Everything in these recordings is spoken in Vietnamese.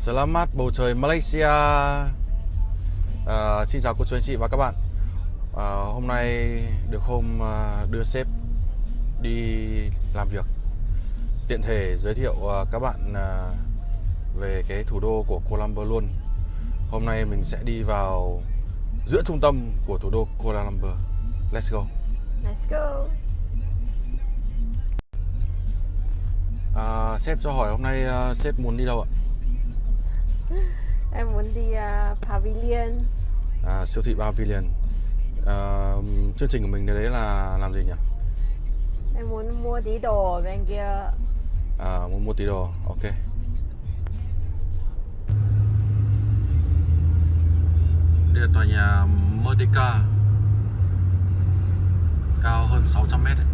Selamat bầu trời Malaysia. Xin chào cô chú anh chị và các bạn. Hôm nay được đưa sếp đi làm việc, tiện thể giới thiệu các bạn về cái thủ đô của Kuala Lumpur luôn. Hôm nay mình sẽ đi vào giữa trung tâm của thủ đô Kuala Lumpur. Let's go. Let's go. Sếp cho hỏi hôm nay sếp muốn đi đâu ạ? Em muốn đi Pavilion. Siêu thị Pavilion. Chương trình của mình đấy là làm gì nhỉ? Em muốn mua tí đồ ở bên kia. Muốn mua tí đồ, ok. Đây là tòa nhà Merdeka, cao hơn 600 mét ấy.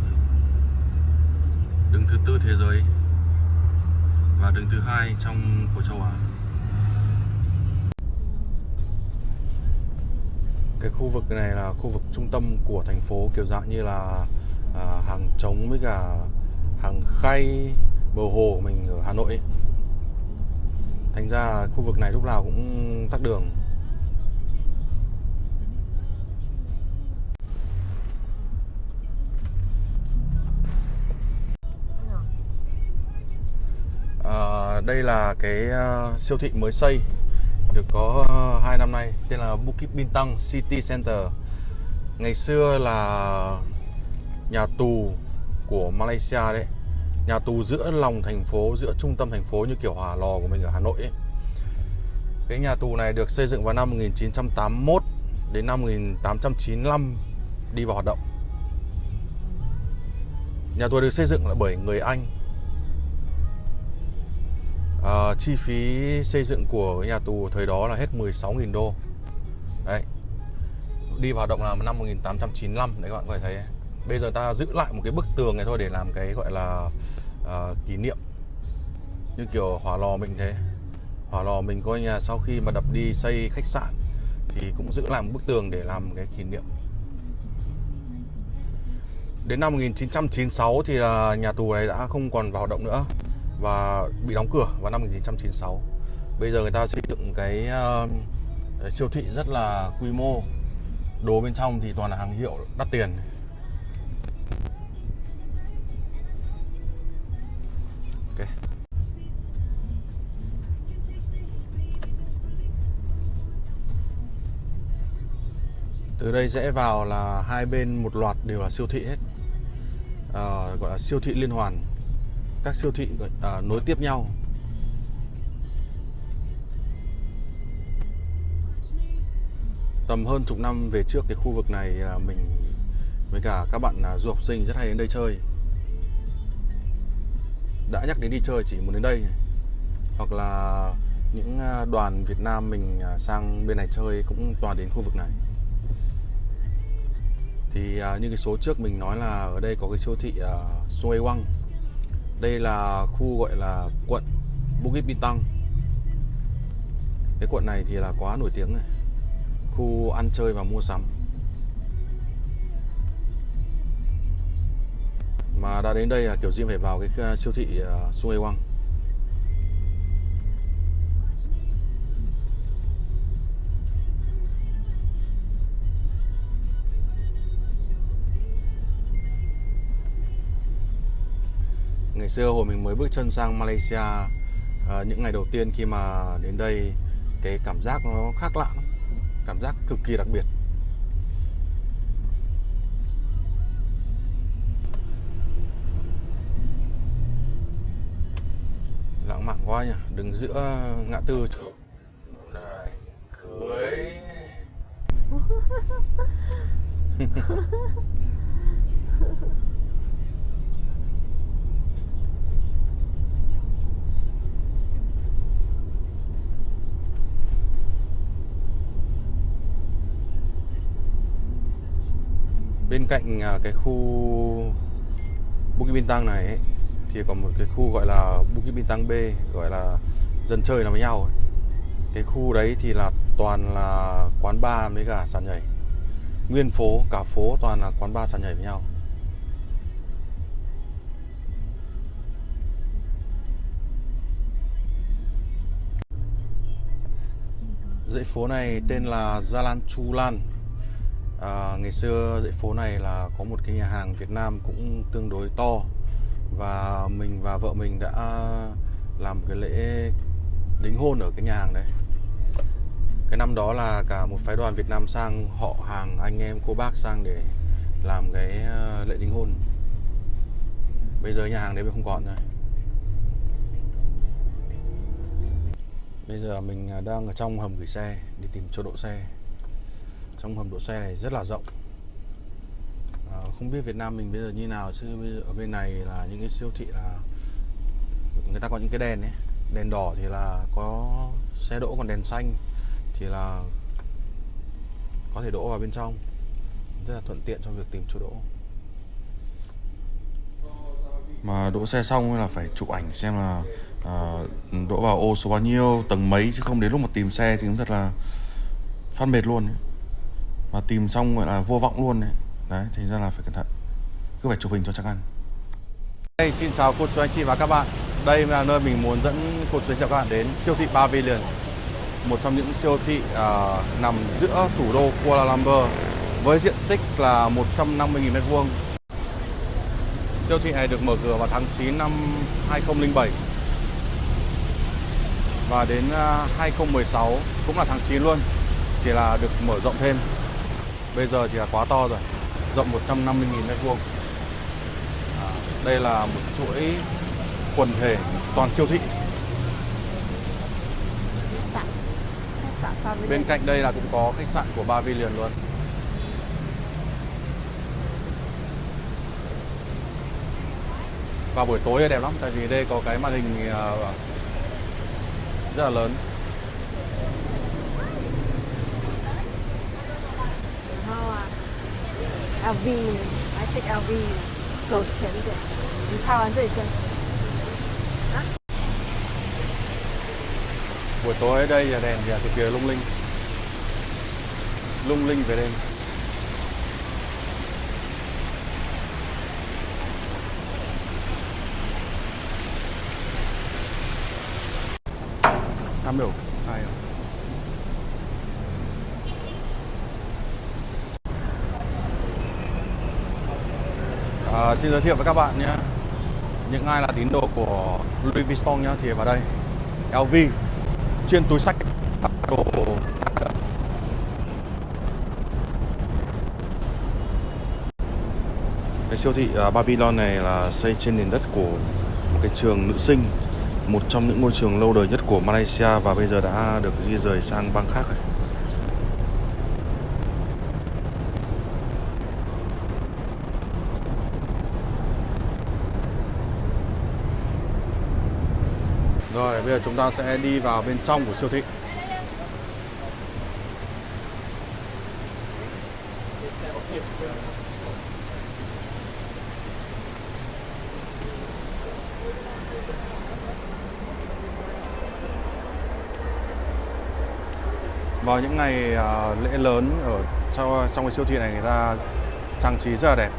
Đứng thứ tư thế giới và đứng thứ hai trong khối châu Á. Cái khu vực này là khu vực trung tâm của thành phố, kiểu dạng như là hàng trống với cả hàng khay, bờ hồ của mình ở Hà Nội ấy. Thành ra là khu vực này lúc nào cũng tắc đường. Đây là cái siêu thị mới xây, được có 2 năm nay, tên là Bukit Bintang City Center. Ngày xưa là nhà tù của Malaysia đấy, nhà tù giữa lòng thành phố, giữa trung tâm thành phố như kiểu Hỏa Lò của mình ở Hà Nội ấy. Cái nhà tù này được xây dựng vào năm 1981 đến năm 1895 đi vào hoạt động. Nhà tù được xây dựng là bởi người Anh. Chi phí xây dựng của cái nhà tù thời đó là hết 16.000 đô. Đấy. Đi vào hoạt động là năm 1895. Đấy các bạn có thể thấy. Bây giờ ta giữ lại một cái bức tường này thôi để làm cái gọi là kỷ niệm. Như kiểu Hỏa Lò mình thế. Hỏa Lò mình coi nhà sau khi mà đập đi xây khách sạn thì cũng giữ lại một bức tường để làm cái kỷ niệm. Đến năm 1996 thì là nhà tù này đã không còn vào hoạt động nữa và bị đóng cửa vào năm 1996. Bây giờ người ta xây dựng cái siêu thị rất là quy mô. Đồ bên trong thì toàn là hàng hiệu đắt tiền. Ok. Từ đây rẽ vào là hai bên một loạt đều là siêu thị hết. Gọi là siêu thị liên hoàn. Các siêu thị nối tiếp nhau. Tầm hơn chục năm về trước, cái khu vực này mình với cả các bạn du học sinh rất hay đến đây chơi. Đã nhắc đến đi chơi chỉ muốn đến đây. Hoặc là những đoàn Việt Nam mình sang bên này chơi cũng toàn đến khu vực này. Thì như cái số trước mình nói là ở đây có cái siêu thị Sungai Wang. Đây là khu gọi là quận Bukit Bintang. Cái quận này thì là quá nổi tiếng này. Khu ăn chơi và mua sắm. Mà đã đến đây là kiểu gì phải vào cái siêu thị Sungai Wang. Ngày xưa hồi mình mới bước chân sang Malaysia, những ngày đầu tiên khi mà đến đây, cái cảm giác nó khác lạ lắm. Cảm giác cực kỳ đặc biệt. Lãng mạn quá nhỉ. Đứng giữa ngã tư chụp này, cưới. Bên cạnh cái khu Bukit Bintang này ấy, thì có một cái khu gọi là Bukit Bintang B, gọi là dân chơi nằm với nhau ấy. Cái khu đấy thì là toàn là quán bar với cả sàn nhảy. Nguyên phố, cả phố toàn là quán bar sàn nhảy với nhau. Dãy phố này tên là Jalan Chulan. Ngày xưa dãy phố này là có một cái nhà hàng Việt Nam cũng tương đối to, và mình và vợ mình đã làm cái lễ đính hôn ở cái nhà hàng đấy. Cái năm đó là cả một phái đoàn Việt Nam sang, họ hàng anh em cô bác sang để làm cái lễ đính hôn. Bây giờ nhà hàng đấy không còn rồi. Bây giờ mình đang ở trong hầm gửi xe, đi tìm chỗ đỗ xe. Trong hầm đỗ xe này rất là rộng. Không biết Việt Nam mình bây giờ như nào, chứ bây giờ ở bên này là những cái siêu thị là người ta có những cái đèn ấy. Đèn đỏ thì là có xe đỗ, còn đèn xanh thì là có thể đỗ vào bên trong. Rất là thuận tiện trong việc tìm chỗ đỗ. Mà đỗ xe xong là phải chụp ảnh xem là đỗ vào ô số bao nhiêu, tầng mấy, chứ không đến lúc mà tìm xe thì cũng thật là phát mệt luôn ấy. Và tìm xong gọi là vô vọng luôn đấy. Đấy, thành ra là phải cẩn thận, cứ phải chụp hình cho chắc ăn. Hey, xin chào cô chú anh chị và các bạn. Đây là nơi mình muốn dẫn cô chú anh chị và các bạn đến, siêu thị Pavilion, một trong những siêu thị nằm giữa thủ đô Kuala Lumpur với diện tích là 150.000 m². Siêu thị này được mở cửa vào tháng 9 năm 2007 và đến 2016 cũng là tháng 9 luôn thì là được mở rộng thêm. Bây giờ thì là quá to rồi, rộng 150.000 m². Đây là một chuỗi quần thể toàn siêu thị. Bên cạnh đây là cũng có khách sạn của Pavilion luôn. Vào buổi tối đẹp lắm, tại vì đây có cái màn hình rất là lớn. LV， I take LV， 走前一点。你拍完这里先。 Buổi tối ở đây là đèn thì cực kỳ lung linh. Lung linh về đêm. Tham biểu hay không? Xin giới thiệu với các bạn nhé, những ai là tín đồ của Louis Vuitton nhá thì vào đây. LV chuyên túi xách đồ. Cái siêu thị Pavilion này là xây trên nền đất của một cái trường nữ sinh, một trong những ngôi trường lâu đời nhất của Malaysia, và bây giờ đã được di rời sang bang khác. Rồi, bây giờ chúng ta sẽ đi vào bên trong của siêu thị. Vào những ngày lễ lớn ở trong cái siêu thị này, người ta trang trí rất là đẹp.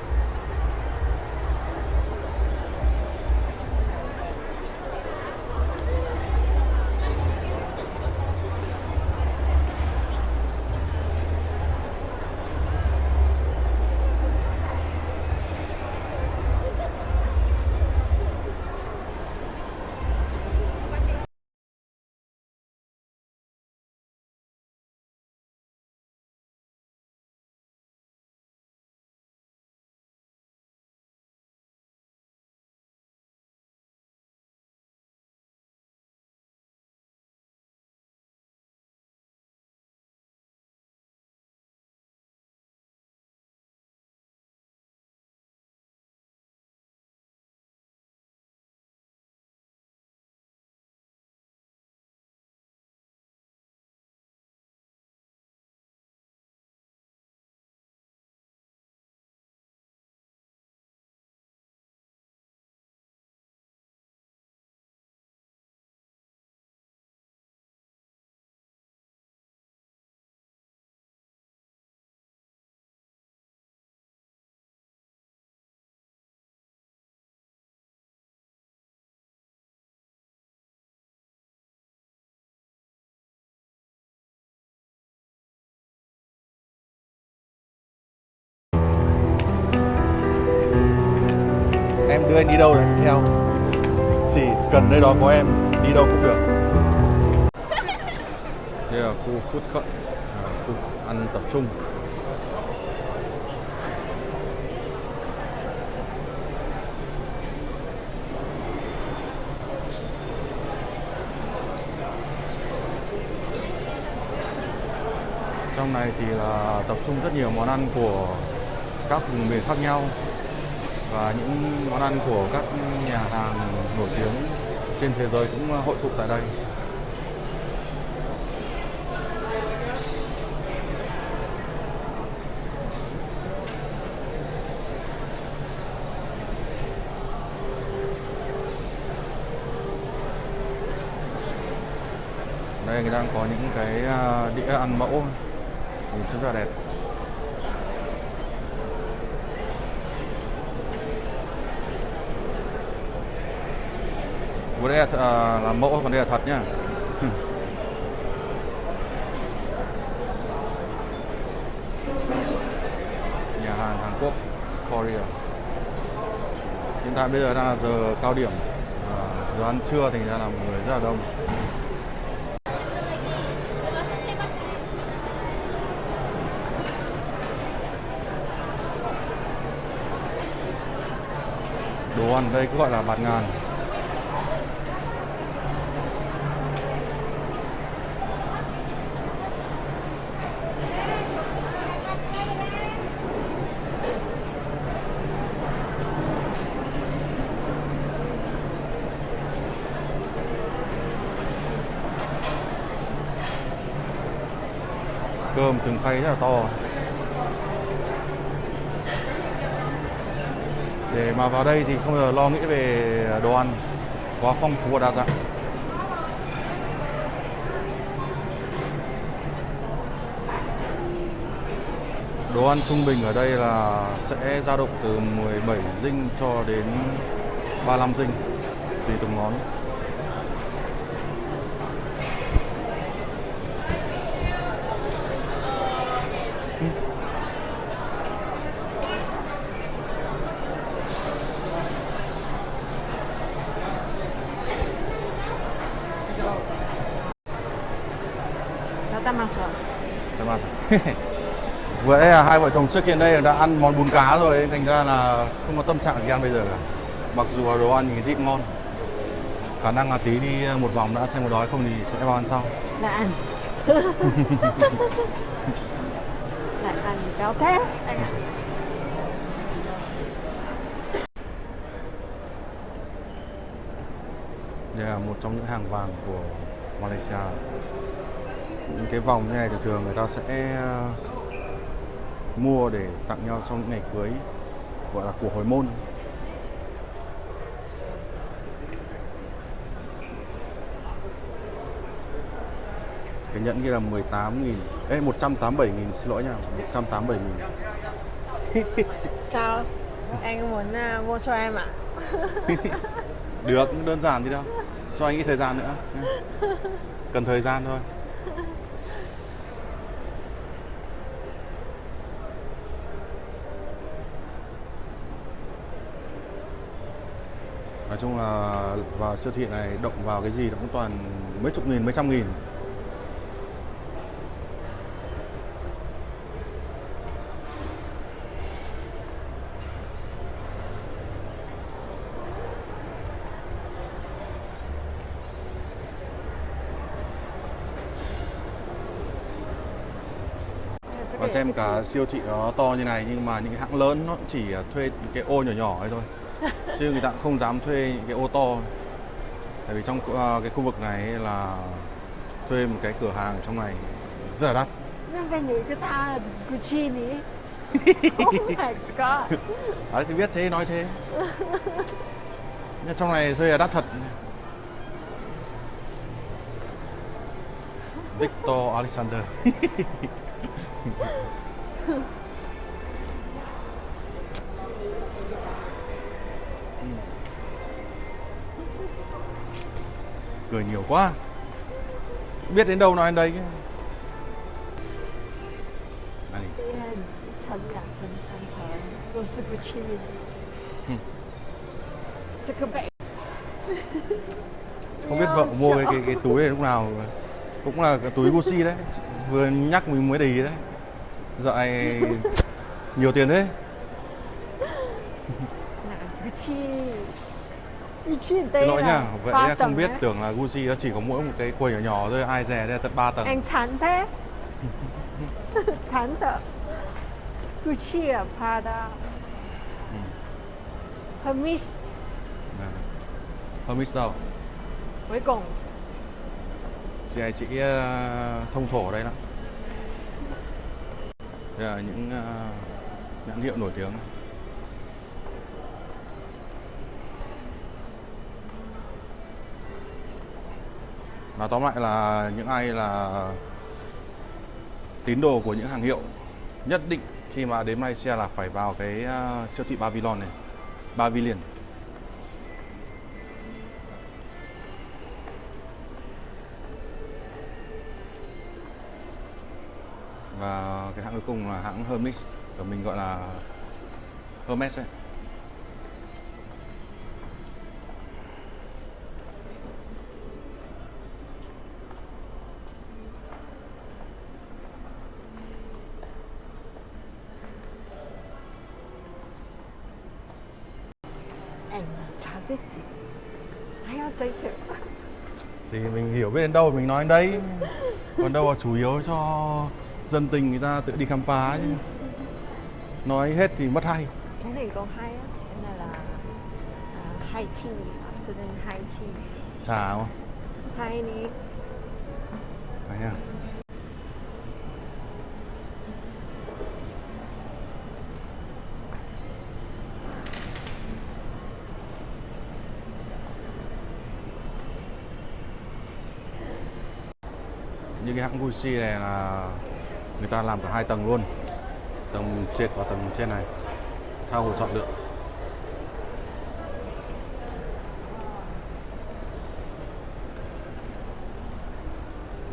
Đưa anh đi đâu đấy theo. Chỉ cần nơi đó có em, đi đâu cũng được. Đây là khu food court, khu ăn tập trung. Trong này thì là tập trung rất nhiều món ăn của các vùng miền khác nhau và những món ăn của các nhà hàng nổi tiếng trên thế giới cũng hội tụ tại đây. Đây người đang có những cái đĩa ăn mẫu rất là đẹp. Bữa đây là mẫu, còn đây là thật nhá. Nhà hàng Hàn Quốc Korea. Hiện tại bây giờ đang là giờ cao điểm, giờ ăn trưa thành ra là mọi người rất là đông. Đồ ăn đây cứ gọi là bạt ngàn. Cơm từng khay rất là to. Để mà vào đây thì không bao giờ lo nghĩ về đồ ăn, quá phong phú và đa dạng. Đồ ăn trung bình ở đây là sẽ dao động từ 17 dinh cho đến 35 dinh tùy từng món. Vừa nãy là hai vợ chồng trước kia đây đã ăn món bún cá rồi, thành ra là không có tâm trạng gì ăn bây giờ cả. Mặc dù là đồ ăn thì rất ngon. Khả năng là tí đi một vòng đã xem có đói không thì sẽ vào ăn sau. Lại ăn. Lại ăn kéo thế anh ạ. Đây là một trong những hàng vàng của Malaysia. Những cái vòng như này thì thường người ta sẽ mua để tặng nhau trong những ngày cưới, gọi là của hồi môn. Cái nhẫn kia là 187.000, xin lỗi nha, 187.000. Sao? Anh muốn mua cho em ạ? Được, đơn giản gì đâu. Cho anh ít thời gian nữa. Cần thời gian thôi. Nói chung là vào siêu thị này động vào cái gì nó cũng toàn mấy chục nghìn, mấy trăm nghìn. Và xem cả siêu thị nó to như này nhưng mà những cái hãng lớn nó chỉ thuê những cái ô nhỏ nhỏ ấy thôi. Chứ người ta cũng không dám thuê những cái ô to. Tại vì trong cái khu vực này là thuê một cái cửa hàng trong này rất là đắt. Gucci này. Oh my god. Đấy thì biết thế nói thế. Nhưng trong này thuê là đắt thật. Victor Alexander. Cười nhiều quá. Biết đến đâu nói đến đấy. Này. 1层、2层、3层都是Gucci。chắc các bạn Không biết vợ mua cái túi này lúc nào. Cũng là cái túi Gucci đấy. Vừa nhắc mình mới để ý đấy. Dạo này nhiều tiền thế. Gucci Xin lỗi nha, vậy em không biết, tưởng là Gucci nó chỉ có mỗi một cái quầy nhỏ nhỏ thôi, ai dè đây là tận 3 tầng. Anh chán thế. Chán thật. Gucci à, Prada. Hermes. Hermes đâu? Cuối cùng. Chị này chị thông thổ đây đó. Đây là những nhãn hiệu nổi tiếng. Nói tóm lại là những ai là tín đồ của những hàng hiệu nhất định khi mà đến Malaysia là phải vào cái siêu thị Pavilion này, Pavilion. Và cái hãng cuối cùng là hãng Hermes, của mình gọi là Hermes ấy. Anh chả biết gì. Ai ơi giới thiệu. Thì mình hiểu biết đến đâu mình nói đến đấy. Còn đâu là chủ yếu cho dân tình người ta tự đi khám phá chứ. Nói hết thì mất hay. Cái này có hay á. Cái này là high tea, afternoon high tea. Trà không? Hay ní. Đấy nha. Như cái hãng Gucci này là người ta làm cả 2 tầng luôn, tầng trệt và tầng trên này, tha hồ chọn lựa.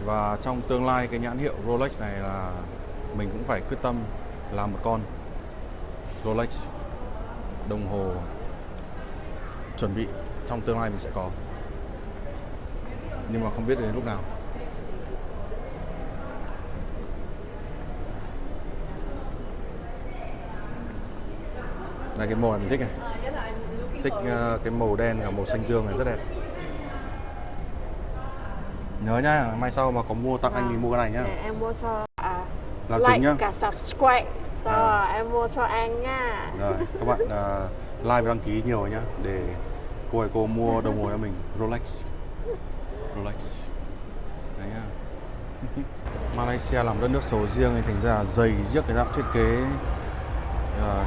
Và trong tương lai cái nhãn hiệu Rolex này là mình cũng phải quyết tâm làm một con Rolex, đồng hồ chuẩn bị trong tương lai mình sẽ có, nhưng mà không biết đến lúc nào. Đây cái màu này mình thích này, thích cái màu đen và màu xanh dương này rất đẹp. Nhớ nhá, mai sau mà có mua tặng anh mình mua cái này nhá. Em mua cho Làm like chính nhá. cả subscribe. Rồi em mua cho anh nha. Rồi các bạn like và đăng ký nhiều nhá để cô mua đồng hồ cho mình Rolex. Rolex. Đấy nhá. Malaysia làm đất nước sầu riêng thì thành ra giày giết cái dạng thiết kế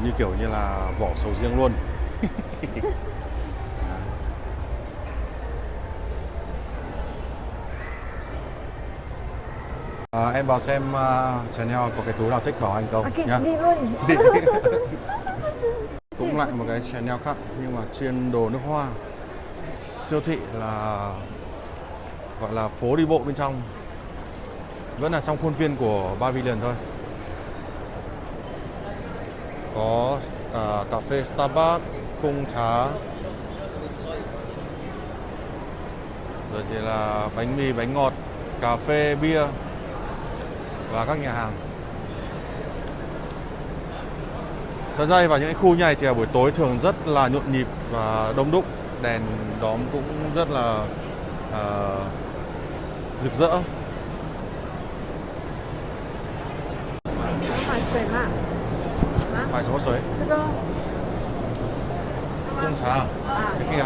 như kiểu như là vỏ sầu riêng luôn. Em vào xem Chanel có cái túi nào thích bảo anh không nhá. Đi luôn. Cũng lại một cái Chanel khác nhưng mà chuyên đồ nước hoa. Siêu thị là gọi là phố đi bộ bên trong, vẫn là trong khuôn viên của Pavilion thôi. Có cà phê Starbucks, cung trà, rồi thì là bánh mì, bánh ngọt, cà phê, bia và các nhà hàng. Thật ra vào những cái khu như này thì buổi tối thường rất là nhộn nhịp và đông đúc, đèn đóm cũng rất là rực rỡ. 买水嘛？ Phải số suối. 这个 Cung trà à? Cái kia.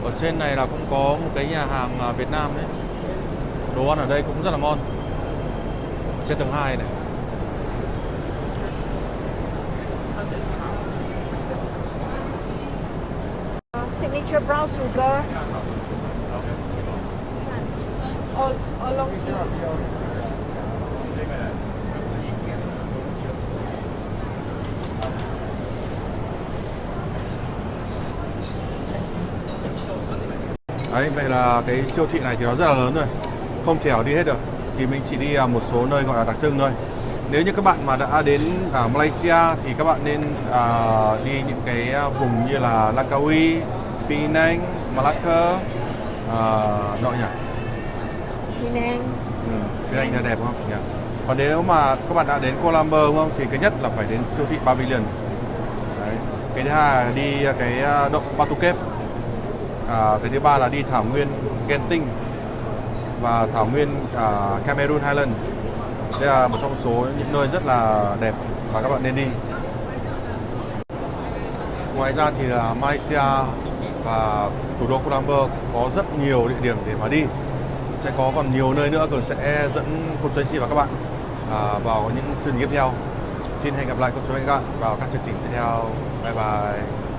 Ở trên này là cũng có một cái nhà hàng Việt Nam đấy. Đồ ăn ở đây cũng rất là ngon. Trên tầng 2 này. signature brown sugar. Or How long tea? Đấy, vậy là cái siêu thị này thì nó rất là lớn rồi, không thể nào đi hết được. Thì mình chỉ đi một số nơi gọi là đặc trưng thôi. Nếu như các bạn mà đã đến Malaysia thì các bạn nên đi những cái vùng như là Langkawi, Penang, Malacca, đâu nhỉ? Penang. Penang là đẹp không nhỉ? Còn nếu mà các bạn đã đến Kuala Lumpur đúng không? Thì cái nhất là phải đến siêu thị Pavilion. Đấy. Cái thứ hai là đi cái động Batu Cave. Cái thứ ba là đi thảo nguyên Genting và thảo nguyên Cameron Highland. Đây là một trong số những nơi rất là đẹp và các bạn nên đi. Ngoài ra thì là Malaysia và thủ đô Kuala Lumpur có rất nhiều địa điểm để mà đi. Sẽ có còn nhiều nơi nữa, Cường sẽ dẫn cô chú anh chị và các bạn vào những chương trình tiếp theo. Xin hẹn gặp lại cô chú anh các bạn vào các chương trình tiếp theo. Bye bye.